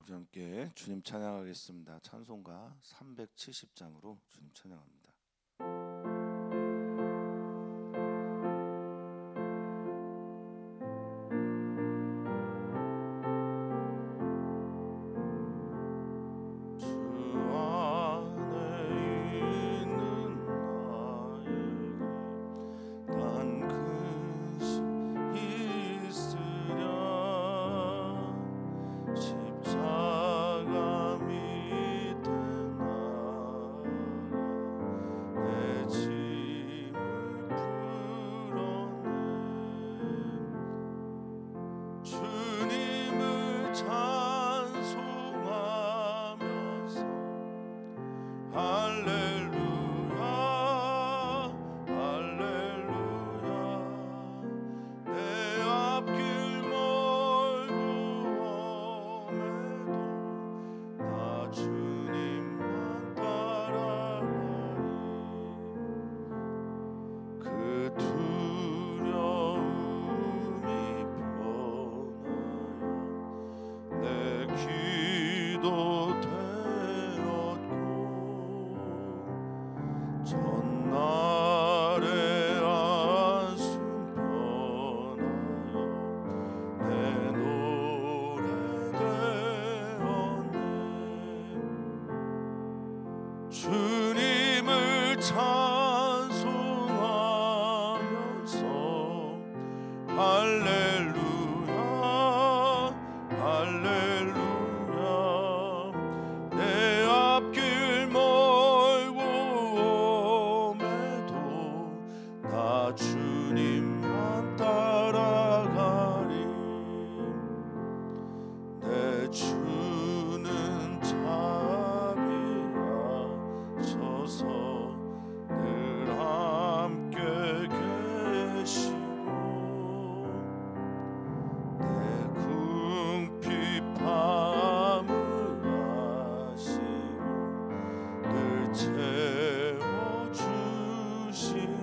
우리 함께 주님 찬양하겠습니다. 찬송가 370장으로 주님 찬양합니다. 주님을 찬송하면서 할렐루야 할렐루야 내 앞길 멀고 험해도 나 주님만 따라가리 내 주는 늘 함께 계시고 내 궁핍함을 아시고 늘 채워주시네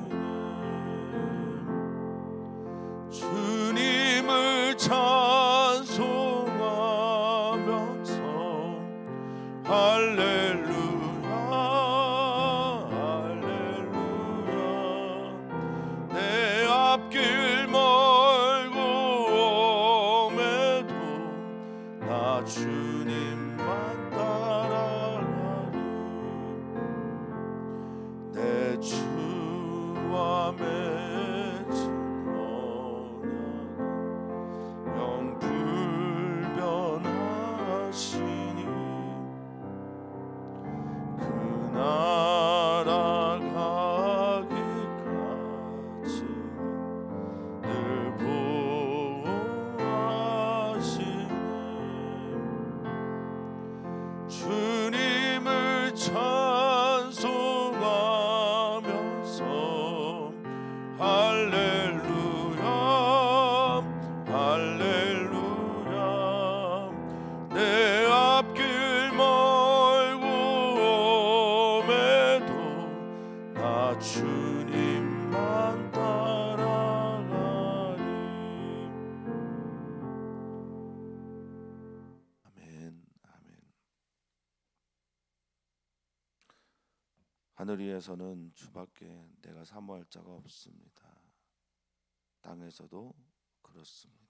주님을 찬송하면서 할렐루야 앞길 멀고 험해도 나 주님만 따라가리 내 주와 맺은 언약은 영불변하시니 그 나라 주님을 찬송하면서 할렐루야 할렐루야 내 앞길 멀고 험해도 나 주님만 따라가리 아멘, 아멘. 하늘 위에서는 주밖에 내가 사모할 자가 없습니다. 땅에서도 그렇습니다.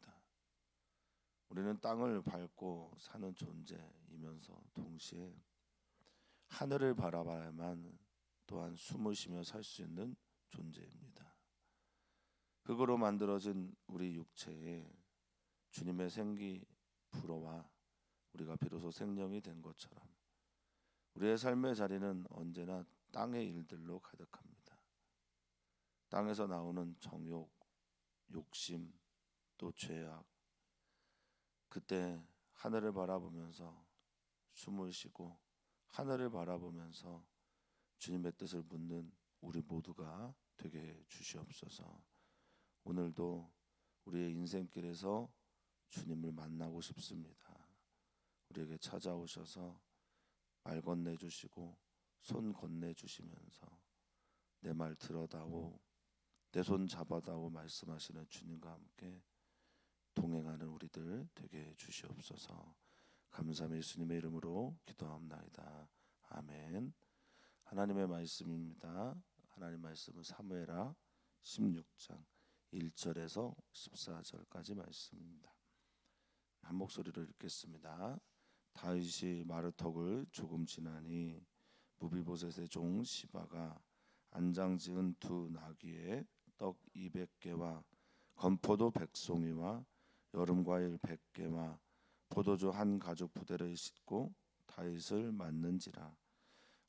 우리는 땅을 밟고 사는 존재이면서 동시에 하늘을 바라봐야만 또한 숨을 쉬며 살 수 있는 존재입니다. 흙으로 만들어진 우리 육체에 주님의 생기 불어와 우리가 비로소 생명이 된 것처럼 우리의 삶의 자리는 언제나 땅의 일들로 가득합니다. 땅에서 나오는 정욕, 욕심, 또 죄악. 그때 하늘을 바라보면서 숨을 쉬고 하늘을 바라보면서 주님의 뜻을 묻는 우리 모두가 되게 해 주시옵소서. 오늘도 우리의 인생길에서 주님을 만나고 싶습니다. 우리에게 찾아오셔서 말 건네주시고 손 건네주시면서 내 말 들어다오 내 손 잡아다오 말씀하시는 주님과 함께 동행하는 우리들 되게 해 주시옵소서. 감사함이 예수님의 이름으로 기도합나이다. 아멘. 하나님의 말씀입니다. 하나님 말씀은 사무엘하 16장 1절에서 14절까지 말씀입니다. 한 목소리로 읽겠습니다. 다윗이 마르턱을 조금 지나니 무비보셋의 종 시바가 안장 지은 두 나귀에 떡 200개와 건포도 100송이와 여름과일 100개와 포도주 한 가죽 부대를 싣고 다윗을 맞는지라.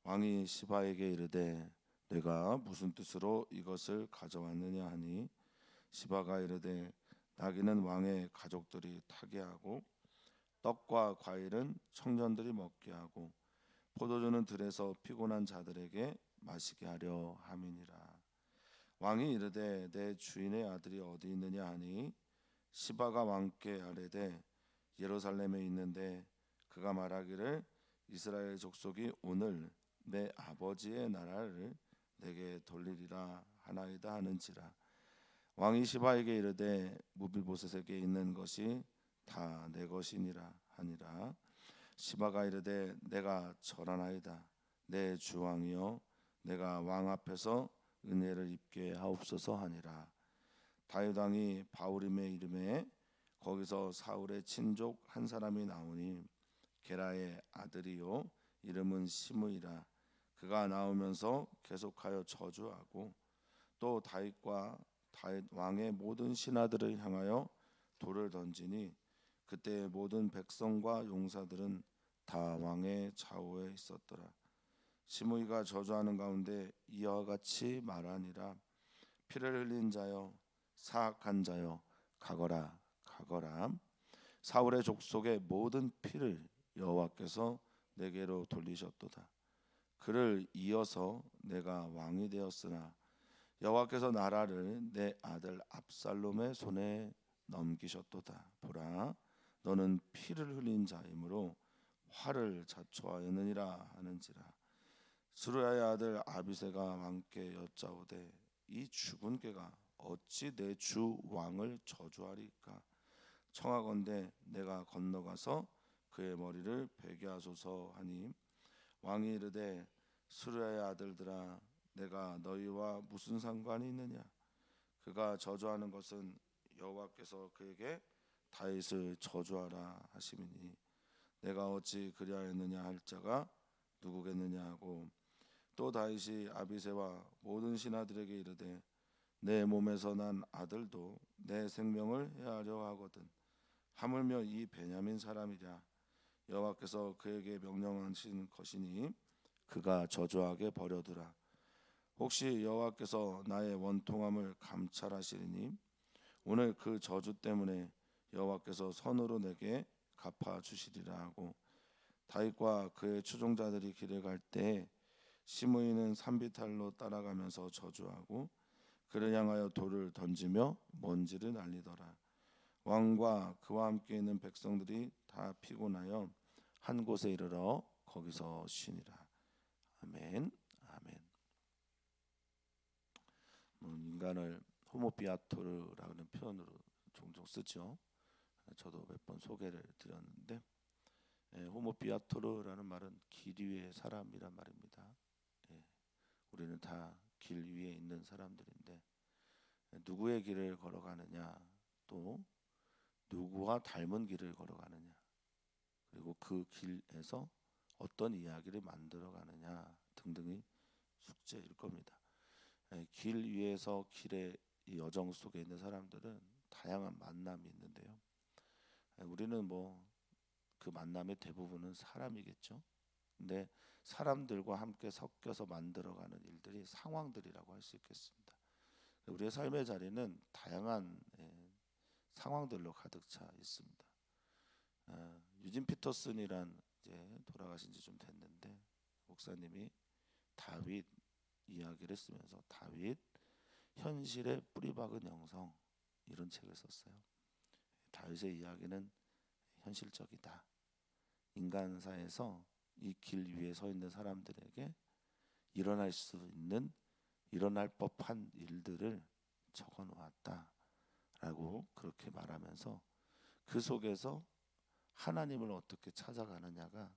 왕이 시바에게 이르되 내가 무슨 뜻으로 이것을 가져왔느냐 하니 시바가 이르되 나귀는 왕의 가족들이 타게 하고 떡과 과일은 청년들이 먹게 하고 포도주는 들에서 피곤한 자들에게 마시게 하려 함이니라. 왕이 이르되 내 주인의 아들이 어디 있느냐 하니 시바가 왕께 아뢰되 예루살렘에 있는데 그가 말하기를 이스라엘 족속이 오늘 내 아버지의 나라를 내게 돌리리라 하나이다 하는지라. 왕이 시바에게 이르되 무비보셋에게 있는 것이 다 내 것이니라 하니라. 시바가 이르되 내가 절하나이다. 내 주왕이여 내가 왕 앞에서 은혜를 입게 하옵소서 하니라. 다윗 왕이 바울임의 이름에 거기서 사울의 친족 한 사람이 나오니 게라의 아들이요 이름은 시므이라. 그가 나오면서 계속하여 저주하고 또 다윗과 다윗 왕의 모든 신하들을 향하여 돌을 던지니 그때 모든 백성과 용사들은 다 왕의 좌우에 있었더라. 시므이가 저주하는 가운데 이와 같이 말하니라. 피를 흘린 자여 사악한 자여 가거라 가거라. 사울의 족속의 모든 피를 여호와께서 내게로 돌리셨도다. 그를 이어서 내가 왕이 되었으나 여호와께서 나라를 내 아들 압살롬의 손에 넘기셨도다. 보라 너는 피를 흘린 자이므로 화를 자초하였느니라 하는지라. 스루야의 아들 아비새가 왕께 여짜오되 이 죽은 개가 어찌 내 주 왕을 저주하리까. 청하건대 내가 건너가서 그의 머리를 베게 하소서 하니 왕이 이르되 스루야의 아들들아 내가 너희와 무슨 상관이 있느냐. 그가 저주하는 것은 여호와께서 그에게 다윗을 저주하라 하심이니 내가 어찌 그리하였느냐 할 자가 누구겠느냐 하고 또 다윗이 아비새와 모든 신하들에게 이르되 내 몸에서 난 아들도 내 생명을 해하려 하거든. 하물며 이 베냐민 사람이랴. 여호와께서 그에게 명령하신 것이니 그가 저주하게 버려두라. 혹시 여호와께서 나의 원통함을 감찰하시리니 오늘 그 저주 때문에 여호와께서 선으로 내게 갚아 주시리라 하고 다윗과 그의 추종자들이 길을 갈 때에 시므이는 산비탈로 따라가면서 저주하고 그를 향하여 돌을 던지며 먼지를 날리더라. 왕과 그와 함께 있는 백성들이 다 피곤하여 한 곳에 이르러 거기서 쉬니라. 아멘. 아멘. 인간을 호모비아토르라는 표현으로 종종 쓰죠. 저도 몇 번 소개를 드렸는데 호모비아토르라는 말은 길 위의 사람이란 말입니다. 우리는 다 길 위에 있는 사람들인데 누구의 길을 걸어가느냐, 또 누구와 닮은 길을 걸어가느냐, 그리고 그 길에서 어떤 이야기를 만들어가느냐 등등이 숙제일 겁니다. 길 위에서 길의 이 여정 속에 있는 사람들은 다양한 만남이 있는데요. 우리는 뭐 그 만남의 대부분은 사람이겠죠. 근데 사람들과 함께 섞여서 만들어가는 일들이 상황들이라고 할 수 있겠습니다. 우리의 삶의 자리는 다양한 상황들로 가득 차 있습니다. 유진 피터슨이란 이제 돌아가신 지 좀 됐는데 목사님이 다윗 이야기를 쓰면서 다윗 현실의 뿌리박은 영성 이런 책을 썼어요. 다윗의 이야기는 현실적이다. 인간사에서 이 길 위에 서 있는 사람들에게 일어날 수 있는 일어날 법한 일들을 적어 놓았다라고 그렇게 말하면서 그 속에서 하나님을 어떻게 찾아가느냐가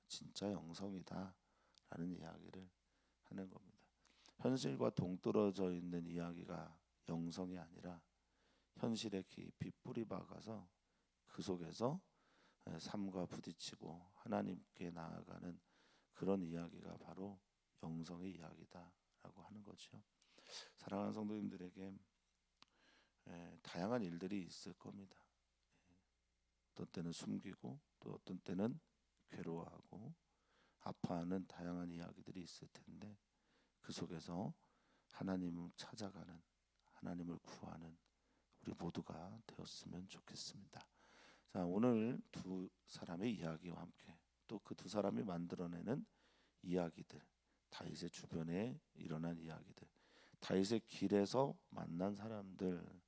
진짜 영성이다라는 이야기를 하는 겁니다. 현실과 동떨어져 있는 이야기가 영성이 아니라 현실에 깊이 뿌리 박아서 그 속에서 삶과 부딪히고 하나님께 나아가는 그런 이야기가 바로 영성의 이야기다라고 하는 거죠. 사랑하는 성도님들에게 다양한 일들이 있을 겁니다. 어떤 때는 숨기고 또 어떤 때는 괴로워하고 아파하는 다양한 이야기들이 있을 텐데 그 속에서 하나님을 찾아가는, 하나님을 구하는 우리 모두가 되었으면 좋겠습니다. 자, 오늘 두 사람의 이야기와 함께 또 그 두 사람이 만들어내는 이야기들, 다윗의 주변에 일어난 이야기들, 다윗의 길에서 만난 사람들,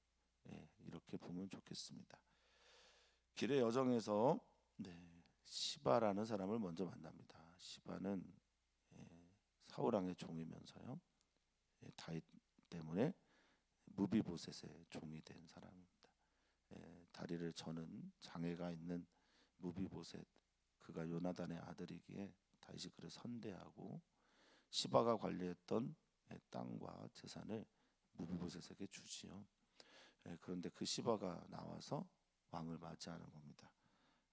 이렇게 보면 좋겠습니다. 길의 여정에서 시바라는 사람을 먼저 만납니다. 시바는 사울 왕의 종이면서요, 다윗 때문에 무비보셋의 종이 된 사람입니다. 다리를 저는 장애가 있는 무비보셋, 그가 요나단의 아들이기에 다윗이 그를 선대하고 시바가 관리했던 땅과 재산을 무비보셋에게 주지요. 그런데 그 시바가 나와서 왕을 맞이하는 겁니다.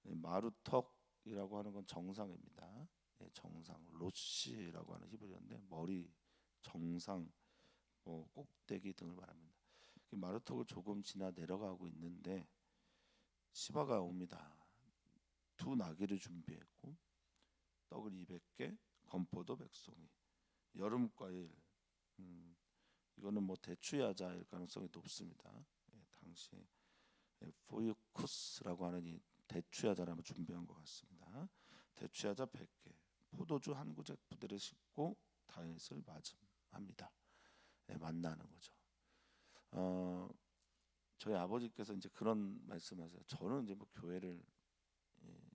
마루턱이라고 하는 건 정상입니다. 정상, 로시라고 하는 히브리어인데 머리, 정상, 꼭대기 등을 말합니다. 마루턱을 조금 지나 내려가고 있는데 시바가 옵니다. 두 나귀를 준비했고 떡을 200개, 건포도 100송이, 여름 과일, 이거는 대추야자일 가능성이 높습니다. 당시 포유쿠스라고 하는 이 대추야자를 준비한 것 같습니다. 대추야자 100개, 포도주 한 구작 부대를 싣고 다윗을 맞이합니다. 만나는 거죠. 저희 아버지께서 이제 그런 말씀하세요. 저는 이제 교회를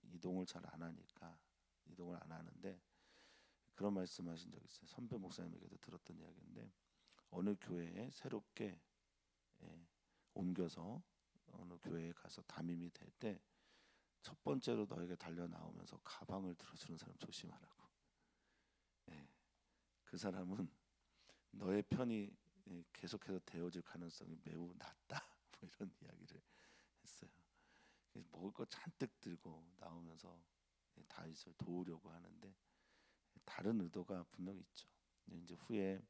이동을 잘 안 하니까 이동을 안 하는데 그런 말씀하신 적 있어요. 선배 목사님에게도 들었던 이야기인데 어느 교회에 새롭게 옮겨서 어느 교회에 가서 담임이 될 때 첫 번째로 너에게 달려 나오면서 가방을 들어주는 사람 조심하라고. 그 사람은 너의 편이 계속해서 되어질 가능성이 매우 낮다. 이런 이야기를 했어요. 먹을 거 잔뜩 들고 나오면서 다윗을 도우려고 하는데 다른 의도가 분명히 있죠. 이제 후에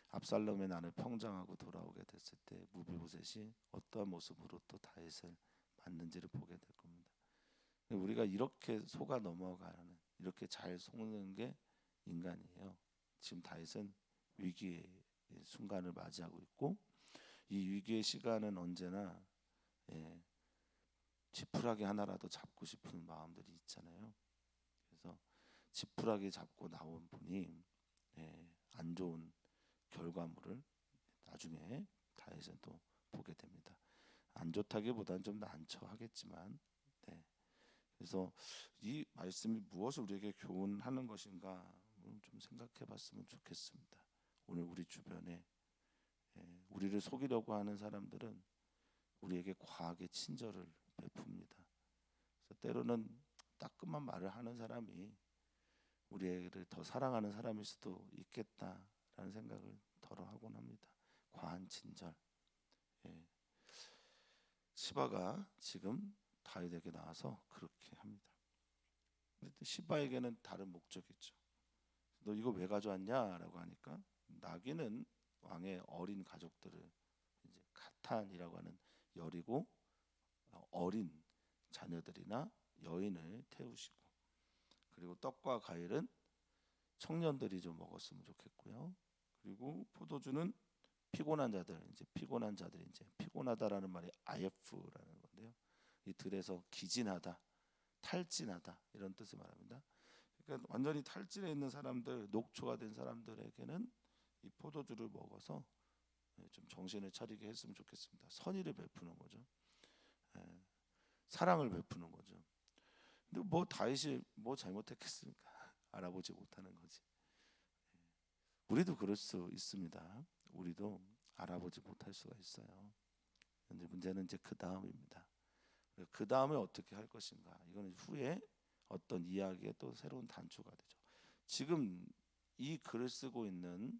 압살롬의 난을 평정하고 돌아오게 됐을 때 무비보셋이 어떠한 모습으로 또 다윗을 맞는지를 보게 될 겁니다. 우리가 이렇게 속아 넘어가는, 이렇게 잘 속는 게 인간이에요. 지금 다윗은 위기의 순간을 맞이하고 있고 이 위기의 시간은 언제나 지푸라기 하나라도 잡고 싶은 마음들이 있잖아요. 그래서 지푸라기 잡고 나온 분이 안 좋은 결과물을 나중에 다윗은 또 보게 됩니다. 안 좋다기보다는 좀 난처하겠지만, 그래서 이 말씀이 무엇을 우리에게 교훈하는 것인가 좀 생각해봤으면 좋겠습니다. 오늘 우리 주변에 우리를 속이려고 하는 사람들은 우리에게 과하게 친절을 베풉니다. 그래서 때로는 따끔한 말을 하는 사람이 우리를 더 사랑하는 사람일 수도 있겠다라는 생각을 덜어 하곤 합니다. 과한 친절. 시바가 지금 다윗에게 나와서 그렇게 합니다. 시바에게는 다른 목적이 있죠. 너 이거 왜 가져왔냐라고 하니까 나귀는 왕의 어린 가족들을 이제 가탄이라고 하는 여리고 어린 자녀들이나 여인을 태우시고 그리고 떡과 과일은 청년들이 좀 먹었으면 좋겠고요. 그리고 포도주는 피곤한 자들, 이제 피곤하다라는 말이 아예프라는 건데요. 이 들에서 기진하다, 탈진하다 이런 뜻을 말합니다. 그러니까 완전히 탈진해 있는 사람들, 녹초가 된 사람들에게는 이 포도주를 먹어서 좀 정신을 차리게 했으면 좋겠습니다. 선의를 베푸는 거죠. 사랑을 베푸는 거죠. 근데 다윗이 잘못했겠습니까? 알아보지 못하는 거지. 우리도 그럴 수 있습니다. 우리도 알아보지 못할 수가 있어요. 근데 문제는 이제 그 다음입니다. 그 다음에 어떻게 할 것인가? 이거는 후에 어떤 이야기의 또 새로운 단초가 되죠. 지금 이 글을 쓰고 있는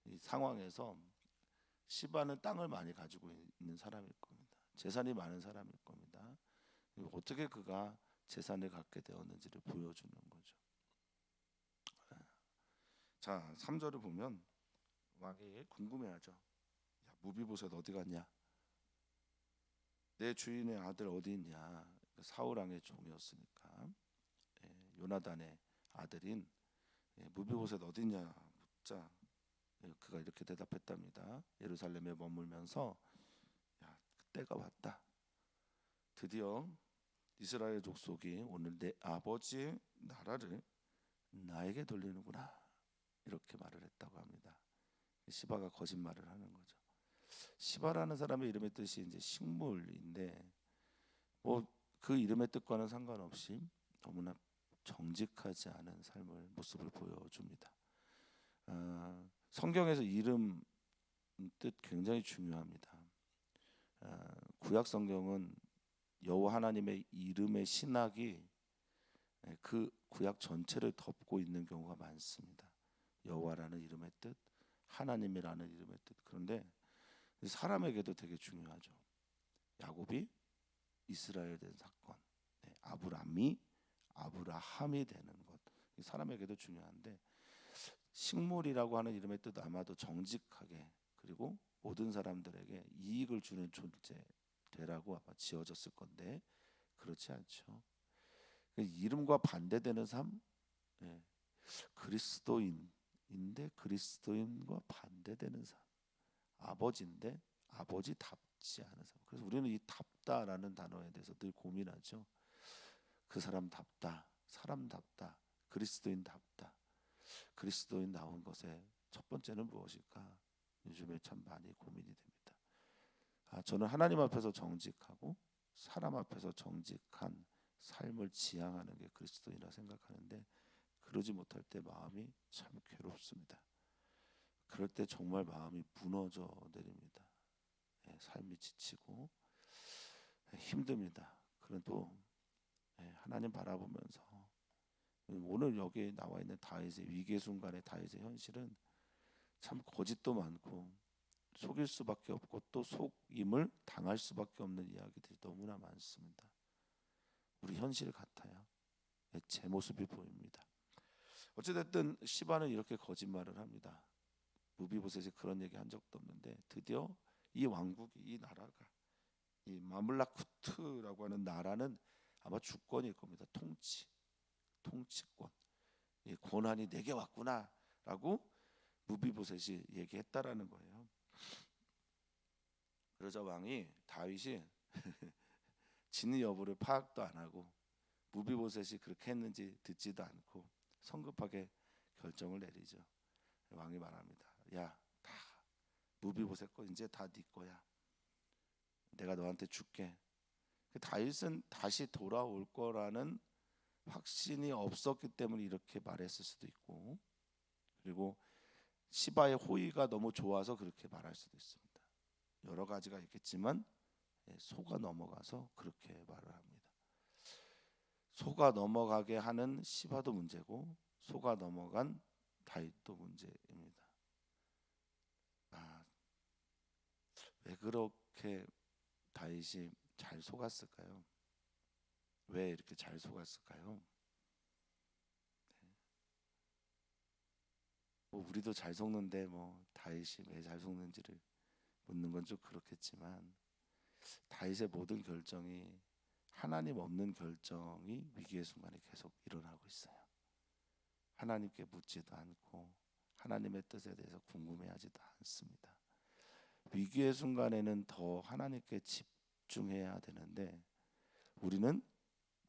이 상황에서 시바는 땅을 많이 가지고 있는 사람일 겁니다. 재산이 많은 사람일 겁니다. 어떻게 그가 재산을 갖게 되었는지를 보여주는 거죠. 자, 3절을 보면 왕이 궁금해하죠. 야, 무비보셋 어디 갔냐? 내 주인의 아들 어디 있냐? 사울 왕의 종이었으니까 요나단의 아들인 무비보셋 어디 있냐 묻자 그가 이렇게 대답했답니다. 예루살렘에 머물면서 야, 때가 왔다. 드디어 이스라엘 족속이 오늘 내 아버지의 나라를 나에게 돌리는구나 이렇게 말을 했다고 합니다. 시바가 거짓말을 하는 거죠. 시바라는 사람의 이름의 뜻이 이제 식물인데 뭐 그 이름의 뜻과는 상관없이 너무나 정직하지 않은 삶을 모습을 보여줍니다. 성경에서 이름 뜻 굉장히 중요합니다. 구약 성경은 여호와 하나님의 이름의 신학이 그 구약 전체를 덮고 있는 경우가 많습니다. 여호와라는 이름의 뜻, 하나님이라는 이름의 뜻. 그런데 사람에게도 되게 중요하죠. 야곱이 이스라엘 된 사건, 아브라함이 되는 것, 사람에게도 중요한데 식물이라고 하는 이름의 뜻 아마도 정직하게 그리고 모든 사람들에게 이익을 주는 존재라고 아마 지어졌을 건데 그렇지 않죠. 이름과 반대되는 삶, 그리스도인인데 그리스도인과 반대되는 삶, 아버지인데 아버지답지 않은 삶. 그래서 우리는 이 답다라는 단어에 대해서 늘 고민하죠. 그 사람답다, 사람답다, 그리스도인답다. 그리스도인 나온 것의 첫 번째는 무엇일까? 요즘에 참 많이 고민이 됩니다. 저는 하나님 앞에서 정직하고 사람 앞에서 정직한 삶을 지향하는 게 그리스도인이라 생각하는데 그러지 못할 때 마음이 참 괴롭습니다. 그럴 때 정말 마음이 무너져 내립니다. 삶이 지치고 힘듭니다. 그래도 하나님 바라보면서 오늘 여기 나와 있는 다윗의 위기의 순간의 다윗의 현실은 참 거짓도 많고 속일 수밖에 없고 또 속임을 당할 수밖에 없는 이야기들이 너무나 많습니다. 우리 현실 같아요. 제 모습이 보입니다. 어찌됐든 시바는 이렇게 거짓말을 합니다. 무비보셋이 그런 얘기 한 적도 없는데 드디어 이 왕국이 이 나라가 이 마물라쿠트라고 하는 나라는 아마 주권일 겁니다. 통치권, 이 권한이 내게 왔구나라고 무비보셋이 얘기했다라는 거예요. 그러자 왕이 다윗이 진위 여부를 파악도 안 하고 무비보셋이 그렇게 했는지 듣지도 않고 성급하게 결정을 내리죠. 왕이 말합니다. 야, 다 무비보셋 거 이제 다 네 거야. 내가 너한테 줄게. 다윗은 다시 돌아올 거라는 확신이 없었기 때문에 이렇게 말했을 수도 있고, 그리고 시바의 호의가 너무 좋아서 그렇게 말할 수도 있습니다. 여러 가지가 있겠지만 속아 넘어가서 그렇게 말을 합니다. 속아 넘어가게 하는 시바도 문제고 속아 넘어간 다윗도 문제입니다. 왜 그렇게 다윗이 잘 속았을까요? 왜 이렇게 잘 속았을까요? 뭐 우리도 잘 속는데 뭐 다윗이 왜 잘 속는지를 묻는 건 좀 그렇겠지만 다윗의 모든 결정이 하나님 없는 결정이 위기의 순간에 계속 일어나고 있어요. 하나님께 묻지도 않고 하나님의 뜻에 대해서 궁금해하지도 않습니다. 위기의 순간에는 더 하나님께 집중해야 되는데 우리는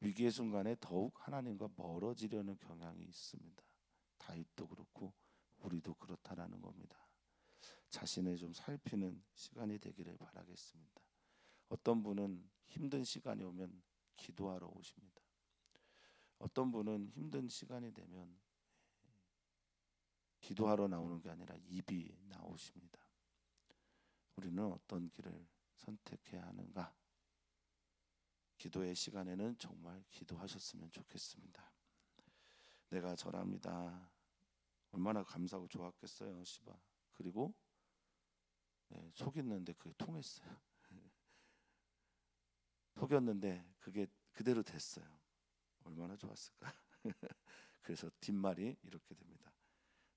위기의 순간에 더욱 하나님과 멀어지려는 경향이 있습니다. 다윗도 그렇고 우리도 그렇다라는 겁니다. 자신을 좀 살피는 시간이 되기를 바라겠습니다. 어떤 분은 힘든 시간이 오면 기도하러 오십니다. 어떤 분은 힘든 시간이 되면 기도하러 나오는 게 아니라 입이 나오십니다. 우리는 어떤 길을 선택해야 하는가? 기도의 시간에는 정말 기도하셨으면 좋겠습니다. 내가 절합니다. 얼마나 감사하고 좋았겠어요, 시바. 그리고 속였는데 그게 통했어요. 속였는데 그게 그대로 됐어요. 얼마나 좋았을까. 그래서 뒷말이 이렇게 됩니다.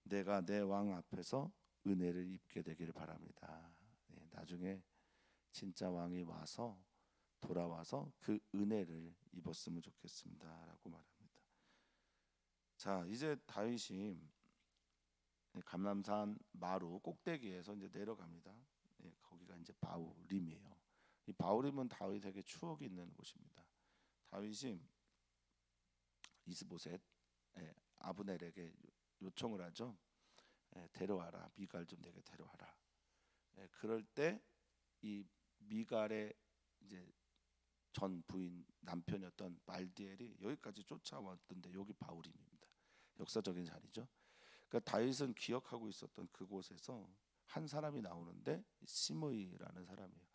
내가 내 왕 앞에서 은혜를 입게 되기를 바랍니다. 나중에 진짜 왕이 와서 돌아와서 그 은혜를 입었으면 좋겠습니다라고 말합니다. 자, 이제 다윗이 감람산 마루 꼭대기에서 이제 내려갑니다. 거기가 이제 바울임이에요. 이 바울임은 다윗에게 추억이 있는 곳입니다. 다윗이 이스보셋 아브넬에게 요청을 하죠. 데려와라, 미갈 좀 내게 데려와라. 그럴 때 이 미갈의 이제 전 부인 남편이었던 말디엘이 여기까지 쫓아왔던데 여기 바울임입니다. 역사적인 자리죠. 그러니까 다윗은 기억하고 있었던 그곳에서 한 사람이 나오는데 시므이라는 사람이에요.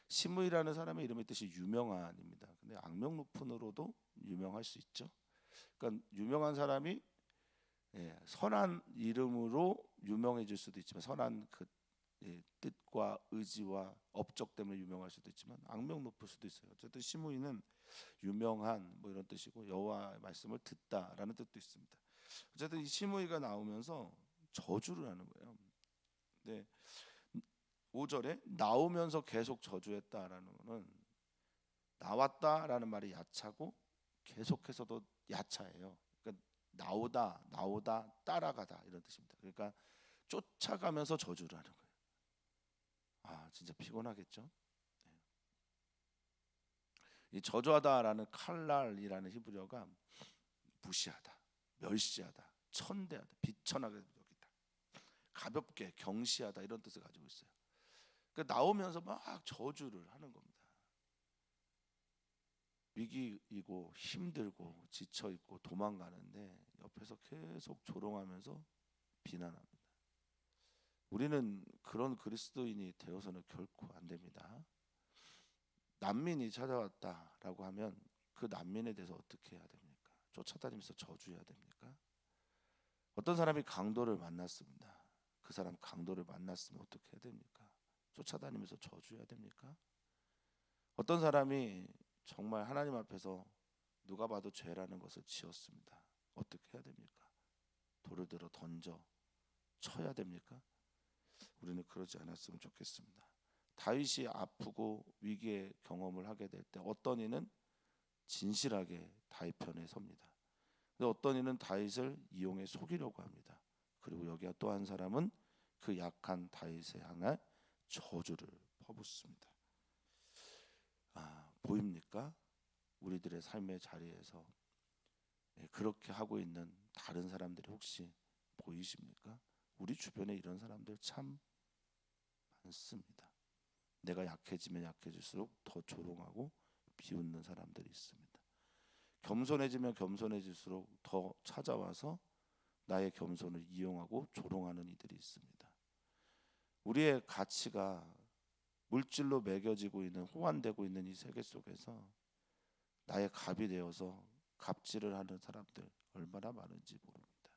시므이라는 사람의 이름의 뜻이 유명한입니다. 근데 악명 높은으로도 유명할 수 있죠. 그러니까 유명한 사람이 선한 이름으로 유명해질 수도 있지만 선한 그 뜻과 의지와 업적 때문에 유명할 수도 있지만 악명 높을 수도 있어요. 어쨌든 시므이는 유명한 뭐 이런 뜻이고 여호와의 말씀을 듣다라는 뜻도 있습니다. 어쨌든 이 시므이가 나오면서 저주를 하는 거예요. 근데 5절에 나오면서 계속 저주했다라는 거는 나왔다라는 말이 야차고 계속해서도 야차예요. 그러니까 나오다 따라가다 이런 뜻입니다. 그러니까 쫓아가면서 저주를 하는 거예요. 진짜 피곤하겠죠. 이 저주하다라는 칼날이라는 히브리어가 무시하다, 멸시하다, 천대하다, 비천하게 여기다, 가볍게 경시하다 이런 뜻을 가지고 있어요. 그러니까 나오면서 막 저주를 하는 겁니다. 위기이고 힘들고 지쳐 있고 도망가는데 옆에서 계속 조롱하면서 비난합니다. 우리는 그런 그리스도인이 되어서는 결코 안 됩니다. 난민이 찾아왔다라고 하면 그 난민에 대해서 어떻게 해야 됩니까? 쫓아다니면서 저주해야 됩니까? 어떤 사람이 강도를 만났습니다. 그 사람 강도를 만났으면 어떻게 해야 됩니까? 쫓아다니면서 저주해야 됩니까? 어떤 사람이 정말 하나님 앞에서 누가 봐도 죄라는 것을 지었습니다. 어떻게 해야 됩니까? 돌을 들어 던져 쳐야 됩니까? 우리는 그러지 않았으면 좋겠습니다. 다윗이 아프고 위기의 경험을 하게 될 때 어떤 이는 진실하게 다윗 편에 섭니다. 근데 어떤 이는 다윗을 이용해 속이려고 합니다. 그리고 여기가 또 한 사람은 그 약한 다윗에 향해 저주를 퍼붓습니다. 보입니까? 우리들의 삶의 자리에서 그렇게 하고 있는 다른 사람들이 혹시 보이십니까? 우리 주변에 이런 사람들 참 많습니다. 내가 약해지면 약해질수록 더 조롱하고 비웃는 사람들이 있습니다. 겸손해지면 겸손해질수록 더 찾아와서 나의 겸손을 이용하고 조롱하는 이들이 있습니다. 우리의 가치가 물질로 매겨지고 있는 호환되고 있는 이 세계 속에서 나의 갑이 되어서 갑질을 하는 사람들 얼마나 많은지 모릅니다.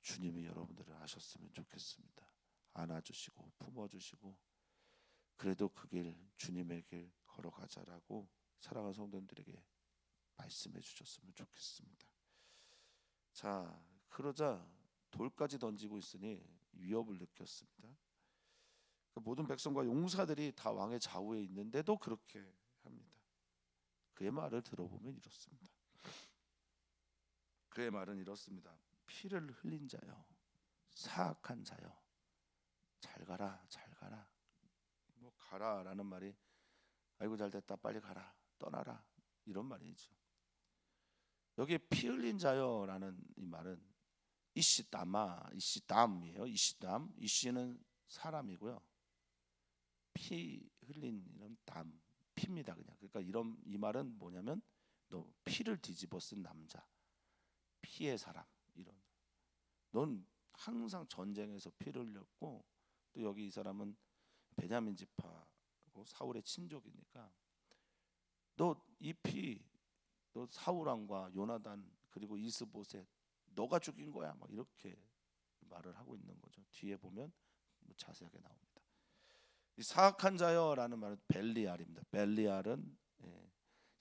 주님이 여러분들을 아셨으면 좋겠습니다. 안아주시고 품어주시고 그래도 그 길 주님의 길 걸어가자라고 사랑하는 성도님들에게 말씀해 주셨으면 좋겠습니다. 자, 그러자 돌까지 던지고 있으니 위협을 느꼈습니다. 모든 백성과 용사들이 다 왕의 좌우에 있는데도 그렇게 합니다. 그의 말을 들어보면 이렇습니다. 그의 말은 이렇습니다. 피를 흘린 자여, 사악한 자여, 잘 가라, 잘 가라. 뭐 가라라는 말이 아이고 잘됐다, 빨리 가라, 떠나라 이런 말이죠. 여기 피 흘린 자여라는 이 말은 이시담이에요. 이시는 사람이고요. 피 흘린 이런 담, 피입니다. 그냥. 그러니까 이 말은 뭐냐면 너 피를 뒤집어 쓴 남자, 피의 사람 이런. 넌 항상 전쟁에서 피를 흘렸고 또 여기 이 사람은 베냐민 지파고 사울의 친족이니까 너 이 피, 너 사울왕과 요나단 그리고 이스보셋 너가 죽인 거야. 막 이렇게 말을 하고 있는 거죠. 뒤에 보면 자세하게 나옵니다. 이 사악한 자여라는 말은 벨리알입니다. 벨리알은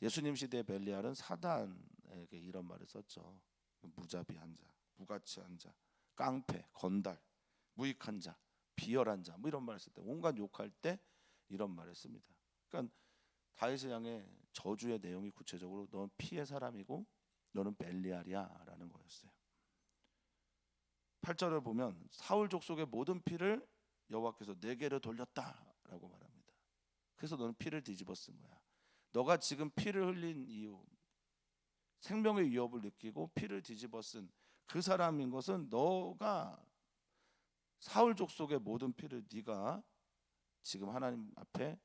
예수님 시대의 벨리알은 사단에게 이런 말을 썼죠. 무자비한 자, 무가치한 자, 깡패, 건달, 무익한 자, 비열한 자, 뭐 이런 말을 쓸 때 온갖 욕할 때 이런 말을 씁니다. 그러니까 다윗을 향해 저주의 내용이 구체적으로 넌 피의 사람이고 너는 벨리알이야라는 거였어요. 8절을 보면 사울 족속의 모든 피를 여호와께서 내게로 돌렸다라고 말합니다. 그래서 너는 피를 뒤집어 쓴 거야. 너가 지금 피를 흘린 이유, 생명의 위협을 느끼고 피를 뒤집어 쓴 그 사람인 것은 너가 사울 족속의 모든 피를 네가 지금 하나님 앞에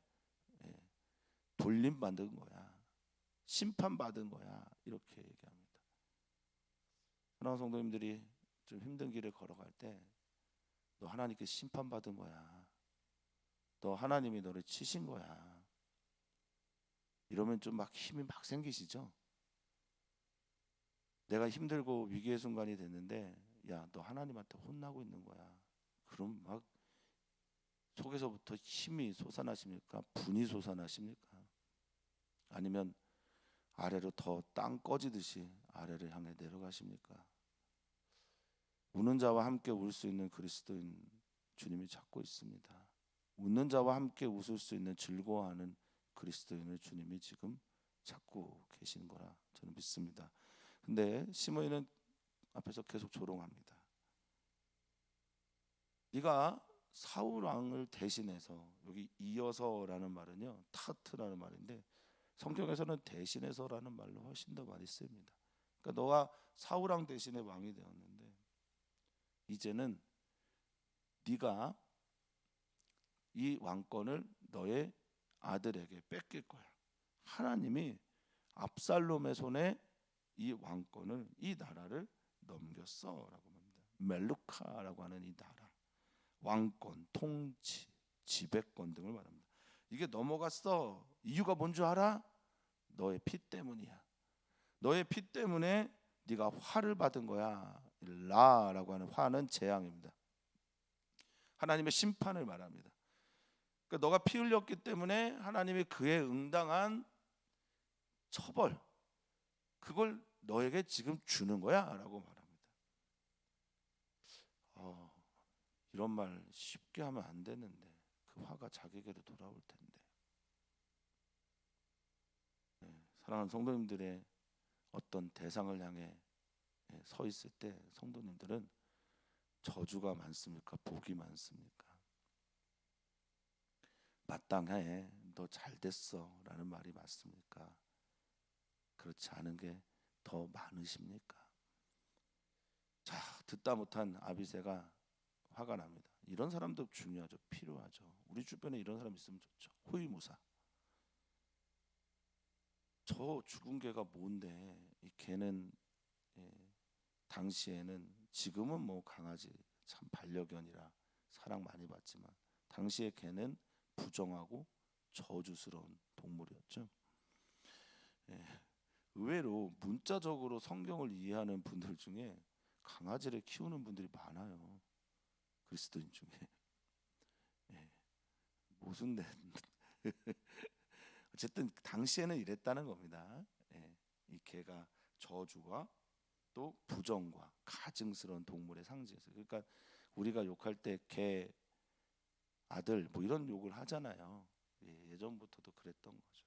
돌림받은 거야. 심판받은 거야. 이렇게 얘기합니다. 사랑하는 성도님들이 좀 힘든 길을 걸어갈 때 너 하나님께 심판받은 거야. 너 하나님이 너를 치신 거야. 이러면 좀 막 힘이 막 생기시죠? 내가 힘들고 위기의 순간이 됐는데 야, 너 하나님한테 혼나고 있는 거야. 그럼 막 속에서부터 힘이 솟아나십니까? 분이 솟아나십니까? 아니면 아래로 더 땅 꺼지듯이 아래를 향해 내려가십니까? 우는 자와 함께 울 수 있는 그리스도인 주님이 찾고 있습니다. 웃는 자와 함께 웃을 수 있는 즐거워하는 그리스도인을 주님이 지금 찾고 계신 거라 저는 믿습니다. 근데 시므이는 앞에서 계속 조롱합니다. 네가 사울 왕을 대신해서, 여기 이어서라는 말은요 타트라는 말인데 성경에서는 대신해서라는 말로 훨씬 더 많이 쓰입니다. 그러니까 너가 사울 왕 대신에 왕이 되었는데 이제는 네가 이 왕권을 너의 아들에게 뺏길 거야. 하나님이 압살롬의 손에 이 왕권을, 이 나라를 넘겼어라고 합니다. 멜루카라고 하는 이 나라, 왕권, 통치, 지배권 등을 말합니다. 이게 넘어갔어. 이유가 뭔 줄 알아? 너의 피 때문이야. 너의 피 때문에 네가 화를 받은 거야. 라라고 하는 화는 재앙입니다. 하나님의 심판을 말합니다. 그러니까 너가 피 흘렸기 때문에 하나님이 그에 응당한 처벌, 그걸 너에게 지금 주는 거야 라고 말합니다. 이런 말 쉽게 하면 안 되는데 그 화가 자기에게로 돌아올 텐데. 사랑하는 성도님들의 어떤 대상을 향해 서 있을 때 성도님들은 저주가 많습니까? 복이 많습니까? 마땅해, 너 잘됐어 라는 말이 맞습니까? 그렇지 않은 게 더 많으십니까? 자, 듣다 못한 아비새가 화가 납니다. 이런 사람도 중요하죠. 필요하죠. 우리 주변에 이런 사람 있으면 좋죠. 호위무사. 저 죽은 개가 뭔데 이 개는 당시에는, 지금은 뭐 강아지 참 반려견이라 사랑 많이 받지만 당시의 개는 부정하고 저주스러운 동물이었죠. 의외로 문자적으로 성경을 이해하는 분들 중에 강아지를 키우는 분들이 많아요. 그리스도인 중에. 무슨 어쨌든 당시에는 이랬다는 겁니다. 이 개가 저주와 또 부정과 가증스러운 동물의 상징이었어요. 그러니까 우리가 욕할 때 개 아들 뭐 이런 욕을 하잖아요. 예전부터도 그랬던 거죠.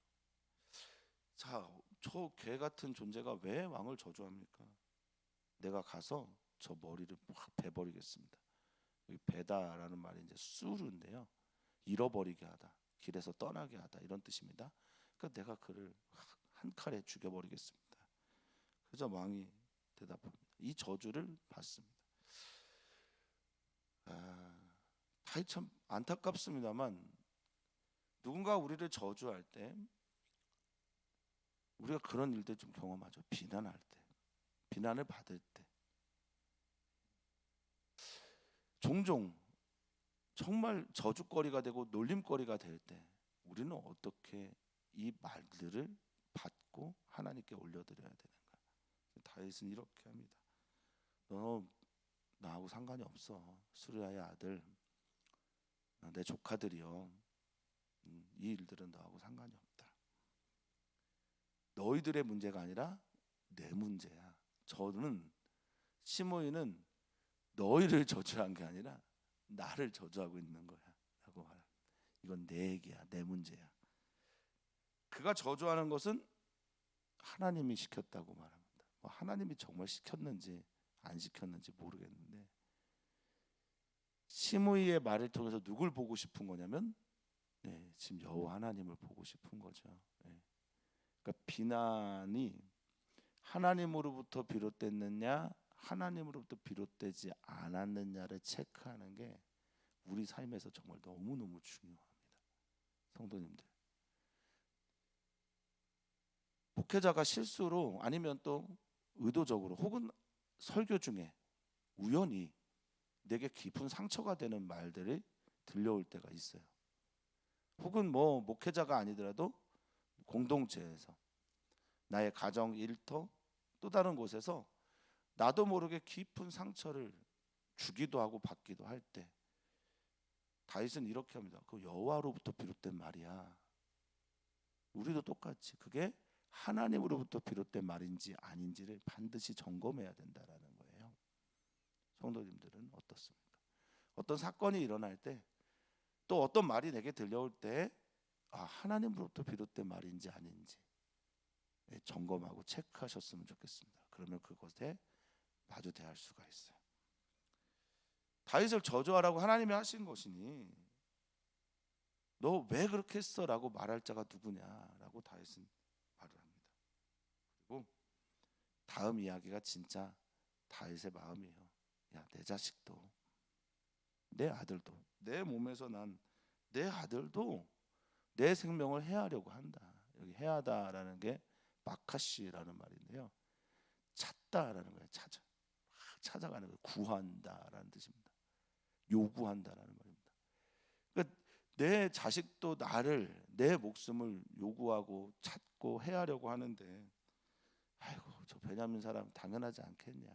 자, 저 개 같은 존재가 왜 왕을 저주합니까? 내가 가서 저 머리를 확 베버리겠습니다. 여기 베다라는 말이 이제 수르인데요. 잃어버리게 하다, 길에서 떠나게 하다 이런 뜻입니다. 그러니까 내가 그를 한 칼에 죽여버리겠습니다. 그래서 왕이 대답합니다. 이 저주를 받습니다. 다이 참 안타깝습니다만 누군가 우리를 저주할 때 우리가 그런 일들 좀 경험하죠. 비난할 때, 비난을 받을 때, 종종 정말 저주거리가 되고 놀림거리가 될 때 우리는 어떻게 이 말들을 받고 하나님께 올려드려야 되는 거야. 다윗은 이렇게 합니다. 너 나하고 상관이 없어. 수르야의 아들, 내 조카들이여. 이 일들은 너하고 상관이 없다. 너희들의 문제가 아니라 내 문제야. 저는 시므이는 너희를 저주한 게 아니라 나를 저주하고 있는 거야 라고 말합니다. 이건 내 얘기야, 내 문제야. 그가 저주하는 것은 하나님이 시켰다고 말합니다. 하나님이 정말 시켰는지 안 시켰는지 모르겠는데, 시므이의 말을 통해서 누굴 보고 싶은 거냐면 지금 여호와 하나님을 보고 싶은 거죠. 그러니까 비난이 하나님으로부터 비롯됐느냐 하나님으로부터 비롯되지 않았느냐를 체크하는 게 우리 삶에서 정말 너무너무 중요합니다. 성도님들, 목회자가 실수로 아니면 또 의도적으로 혹은 설교 중에 우연히 내게 깊은 상처가 되는 말들이 들려올 때가 있어요. 혹은 목회자가 아니더라도 공동체에서, 나의 가정 일터, 또 다른 곳에서 나도 모르게 깊은 상처를 주기도 하고 받기도 할 때 다윗은 이렇게 합니다. 그 여호와로부터 비롯된 말이야. 우리도 똑같이 그게 하나님으로부터 비롯된 말인지 아닌지를 반드시 점검해야 된다라는 거예요. 성도님들은 어떻습니까? 어떤 사건이 일어날 때, 또 어떤 말이 내게 들려올 때 하나님으로부터 비롯된 말인지 아닌지 점검하고 체크하셨으면 좋겠습니다. 그러면 그것에 마주 대할 수가 있어요. 다윗을 저주하라고 하나님이 하신 것이니 너 왜 그렇게 했어? 라고 말할 자가 누구냐라고 다윗은 말을 합니다. 그리고 다음 이야기가 진짜 다윗의 마음이에요. 야, 내 자식도, 내 아들도, 내 몸에서 난 내 아들도 내 생명을 해하려고 한다. 여기 해하다라는 게 마카시라는 말인데요, 찾다라는 거예요. 찾아가는 거예요. 구한다라는 뜻입니다. 요구한다라는 말입니다. 그러니까 내 자식도 나를, 내 목숨을 요구하고 찾고 해하려고 하는데, 아이고 저 베냐민 사람 당연하지 않겠냐.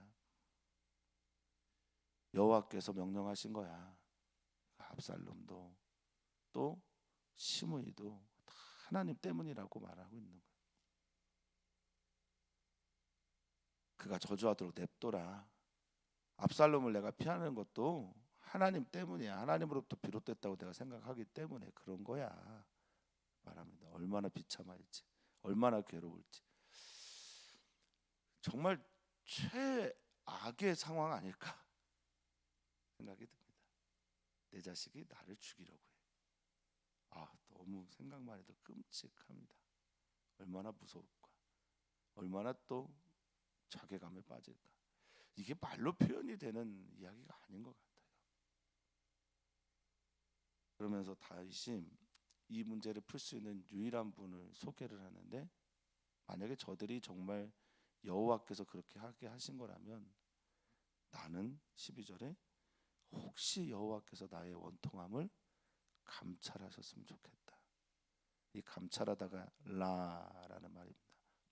여호와께서 명령하신 거야. 압살롬도 또 시므이도 다 하나님 때문이라고 말하고 있는 거야. 그가 저주하도록 냅둬라. 압살롬을 내가 피하는 것도 하나님 때문이야. 하나님으로부터 비롯됐다고 내가 생각하기 때문에 그런 거야 말합니다. 얼마나 비참할지, 얼마나 괴로울지. 정말 최악의 상황 아닐까 생각이 듭니다. 내 자식이 나를 죽이려고 해. 너무 생각만 해도 끔찍합니다. 얼마나 무서울까, 얼마나 또 자괴감에 빠질까. 이게 말로 표현이 되는 이야기가 아닌 것 같아요. 그러면서 다윗이 이 문제를 풀 수 있는 유일한 분을 소개를 하는데, 만약에 저들이 정말 여호와께서 그렇게 하게 하신 거라면 나는 12절에 혹시 여호와께서 나의 원통함을 감찰하셨으면 좋겠다. 이 감찰하다가 라라는 말입니다.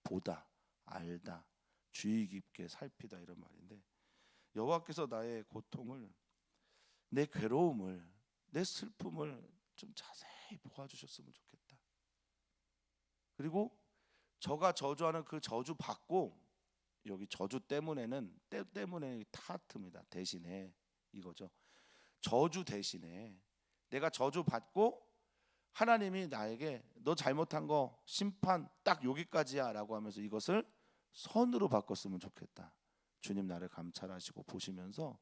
보다, 알다, 주의 깊게 살피다 이런 말인데, 여호와께서 나의 고통을, 내 괴로움을, 내 슬픔을 좀 자세히 보아주셨으면 좋겠다. 그리고 저가 저주하는 그 저주 받고, 여기 저주 때문에는 타트입니다. 대신에 이거죠. 저주 대신에 내가 저주 받고 하나님이 나에게 너 잘못한 거 심판 딱 여기까지야 라고 하면서 이것을 선으로 바꿨으면 좋겠다. 주님 나를 감찰하시고 보시면서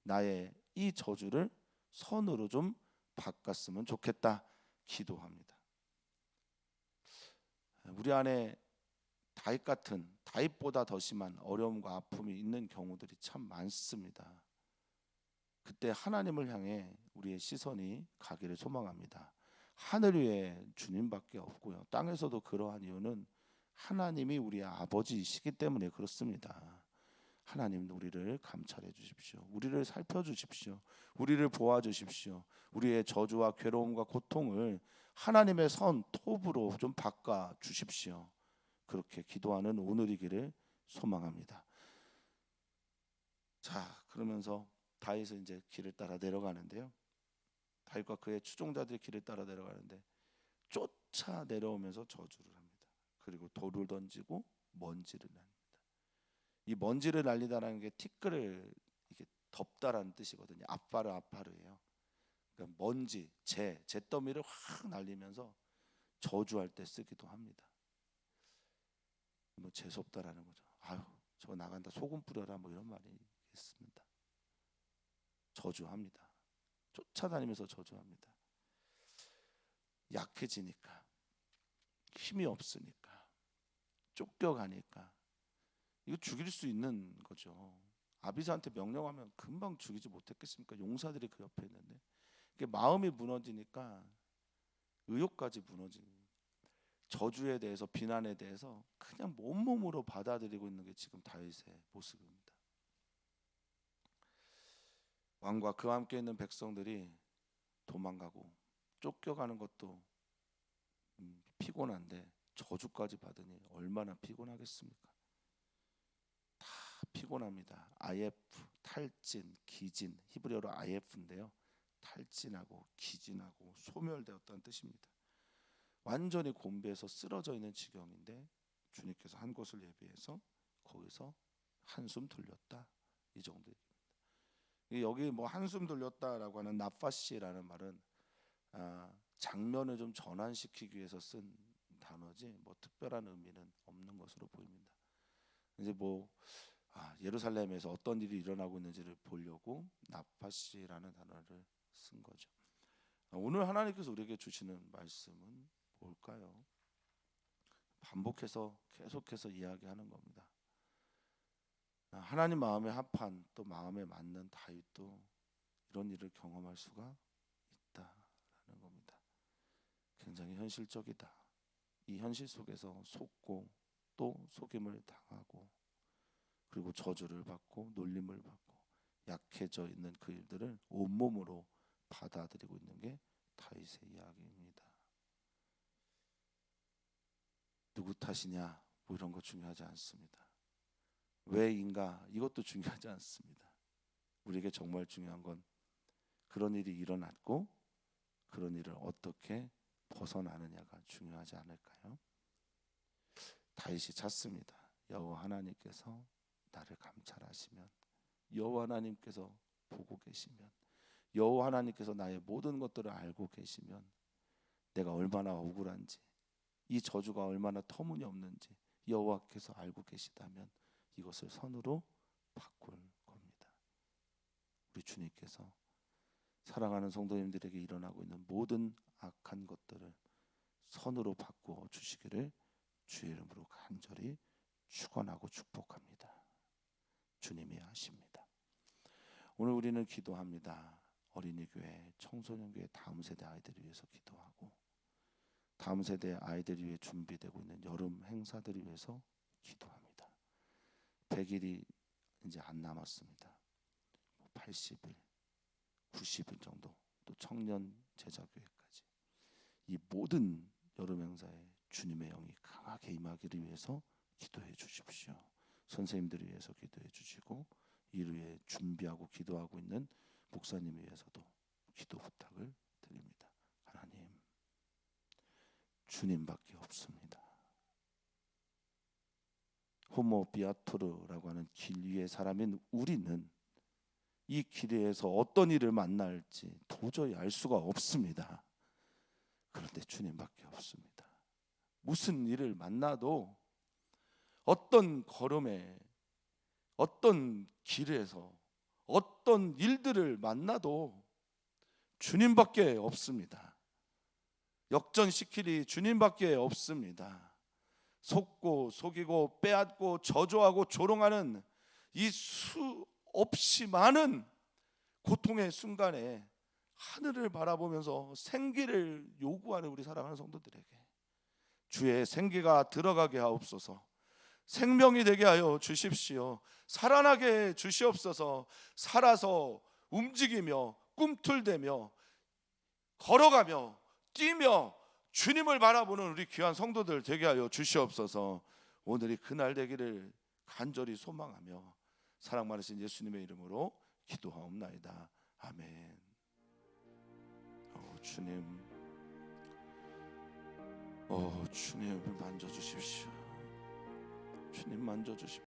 나의 이 저주를 선으로 좀 바꿨으면 좋겠다 기도합니다. 우리 안에 다윗 같은, 다윗보다 더 심한 어려움과 아픔이 있는 경우들이 참 많습니다. 그때 하나님을 향해 우리의 시선이 가기를 소망합니다. 하늘 위에 주님밖에 없고요, 땅에서도 그러한 이유는 하나님이 우리의 아버지이시기 때문에 그렇습니다. 하나님 우리를 감찰해 주십시오. 우리를 살펴주십시오. 우리를 보아주십시오. 우리의 저주와 괴로움과 고통을 하나님의 선 톱으로 좀 바꿔 주십시오. 그렇게 기도하는 오늘이기를 소망합니다. 자, 그러면서 다윗은 이제 길을 따라 내려가는데요. 다윗과 그의 추종자들이 길을 따라 내려가는데 쫓아 내려오면서 저주를 합니다. 그리고 돌을 던지고 먼지를 납니다. 이 먼지를 날리다라는 게 티끌을 이게 덮다라는 뜻이거든요. 아파르예요. 그러니까 먼지, 잿더미를 확 날리면서 저주할 때 쓰기도 합니다. 뭐 재수 없다라는 거죠. 아유, 저 나간다, 소금 뿌려라, 뭐 이런 말이 있습니다. 저주합니다. 쫓아다니면서 저주합니다. 약해지니까, 힘이 없으니까, 쫓겨가니까 이거 죽일 수 있는 거죠. 아비사한테 명령하면 금방 죽이지 못했겠습니까? 용사들이 그 옆에 있는데. 이게 마음이 무너지니까 의욕까지 무너지는, 저주에 대해서, 비난에 대해서 그냥 몸으로 받아들이고 있는 게 지금 다윗의 모습입니다. 왕과 그와 함께 있는 백성들이 도망가고 쫓겨가는 것도 피곤한데 저주까지 받으니 얼마나 피곤하겠습니까? 다 피곤합니다. 아예프, 탈진, 기진, 히브리어로 아예프인데요. 탈진하고 기진하고 소멸되었다는 뜻입니다. 완전히 곤배해서 쓰러져 있는 지경인데 주님께서 한 곳을 예비해서 거기서 한숨 돌렸다, 이 정도입니다. 여기 뭐 한숨 돌렸다라고 하는 나파시라는 말은 장면을 좀 전환시키기 위해서 쓴 단어지 뭐 특별한 의미는 없는 것으로 보입니다. 이제 뭐 예루살렘에서 어떤 일이 일어나고 있는지를 보려고 나파시라는 단어를 쓴 거죠. 오늘 하나님께서 우리에게 주시는 말씀은 뭘까요? 반복해서 계속해서 이야기하는 겁니다. 하나님 마음에 합한, 또 마음에 맞는 다윗도 이런 일을 경험할 수가 있다라는 겁니다. 굉장히 현실적이다. 이 현실 속에서 속고 또 속임을 당하고 그리고 저주를 받고 놀림을 받고 약해져 있는 그 일들을 온몸으로 받아들이고 있는 게 다윗의 이야기입니다. 누구 탓이냐 뭐 이런 거 중요하지 않습니다. 왜인가 이것도 중요하지 않습니다. 우리에게 정말 중요한 건 그런 일이 일어났고 그런 일을 어떻게 벗어나느냐가 중요하지 않을까요? 다윗이 찾습니다. 여호와 하나님께서 나를 감찰하시면, 여호와 하나님께서 보고 계시면, 여호와 하나님께서 나의 모든 것들을 알고 계시면 내가 얼마나 억울한지, 이 저주가 얼마나 터무니없는지 여호와께서 알고 계시다면 이것을 선으로 바꿀 겁니다. 우리 주님께서 사랑하는 성도님들에게 일어나고 있는 모든 악한 것들을 선으로 바꾸어 주시기를 주의 이름으로 간절히 축원하고 축복합니다. 주님이 하십니다. 오늘 우리는 기도합니다. 어린이교회, 청소년교회 다음 세대 아이들을 위해서 기도하고 다음 세대 아이들을 위해 준비되고 있는 여름 행사들을 위해서 기도합니다. 100일이 이제 안 남았습니다. 80일, 90일 정도, 또 청년 제자교회까지 이 모든 여름 행사에 주님의 영이 강하게 임하기를 위해서 기도해 주십시오. 선생님들을 위해서 기도해 주시고 이를 위해 준비하고 기도하고 있는 목사님을 위해서도 기도 부탁을 드립니다. 하나님, 주님밖에 없습니다. 호모 비아토르라고 하는 길 위의 사람인 우리는 이 길에서 어떤 일을 만날지 도저히 알 수가 없습니다. 그런데 주님밖에 없습니다. 무슨 일을 만나도 어떤 걸음에, 어떤 길에서 어떤 일들을 만나도 주님밖에 없습니다. 역전시키리 주님밖에 없습니다. 속고 속이고 빼앗고 저주하고 조롱하는 이 수없이 많은 고통의 순간에 하늘을 바라보면서 생기를 요구하는 우리 사랑하는 성도들에게 주의 생기가 들어가게 하옵소서. 생명이 되게 하여 주십시오. 살아나게 주시옵소서. 살아서 움직이며 꿈틀대며 걸어가며 뛰며 주님을 바라보는 우리 귀한 성도들 되게 하여 주시옵소서. 오늘이 그날 되기를 간절히 소망하며 사랑 많으신 예수님의 이름으로 기도하옵나이다. 아멘. 주님, 주님 만져주십시오. 주님 만져주십시오.